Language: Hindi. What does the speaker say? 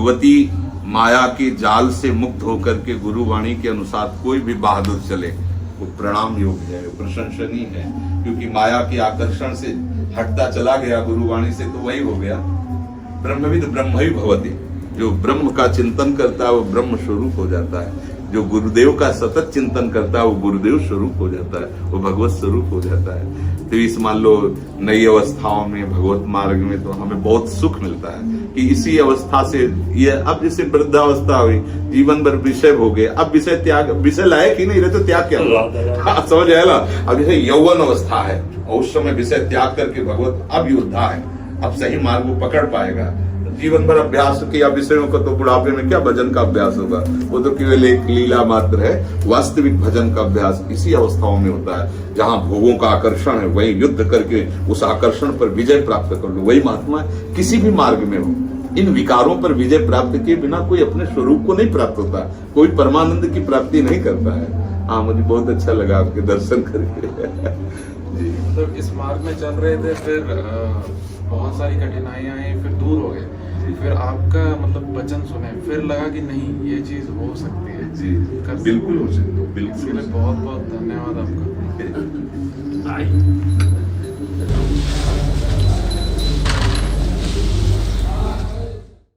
भगवती माया के जाल से मुक्त होकर के गुरुवाणी के अनुसार कोई भी बहादुर चले वो प्रणाम योग्य है, प्रशंसनीय है, क्योंकि माया के आकर्षण से हटता चला गया गुरुवाणी से, तो वही हो गया ब्रह्मविद ब्रह्म ही भवति। जो ब्रह्म का चिंतन करता है वो ब्रह्म स्वरूप हो जाता है, जो गुरुदेव का सतत चिंतन करता है वो गुरुदेव स्वरूप हो जाता है, वो भगवत स्वरूप हो जाता है। तो इस मान लो नई अवस्थाओं में भगवत मार्ग में तो हमें बहुत सुख मिलता है कि इसी अवस्था से ये अब जैसे वृद्धावस्था हुई, जीवन भर विषय हो गए, अब विषय त्याग, विषय लायक ही नहीं रहे तो त्याग क्या हुआ, समझ आया ना। अब जैसे यौवन अवस्था है और उस समय विषय त्याग करके भगवत अब योद्धा है, अब सही मार्ग को पकड़ पाएगा। जीवन भर अभ्यास किया विषयों का तो बुढ़ापे में क्या भजन का अभ्यास होगा, वो तो केवल एक लीला मात्र है। वास्तविक भजन का अभ्यास इसी अवस्थाओं में होता है जहां भोगों का आकर्षण है, वही युद्ध करके उस आकर्षण पर विजय प्राप्त कर लो, वही महात्मा है। किसी भी मार्ग में हो, इन विकारों पर विजय प्राप्त किए बिना कोई अपने स्वरूप को नहीं प्राप्त होता, कोई परमानंद की प्राप्ति नहीं करता है। हाँ, मुझे बहुत अच्छा लगा आपके दर्शन करके। जी, तो इस मार्ग में चल रहे थे, फिर बहुत सारी कठिनाइयां आई, फिर दूर हो गए, फिर आपका मतलब वचन सुने, फिर लगा कि नहीं ये चीज हो सकती है। जी, बिल्कुल हो सकती है, बिल्कुल। बहुत बहुत धन्यवाद आपका।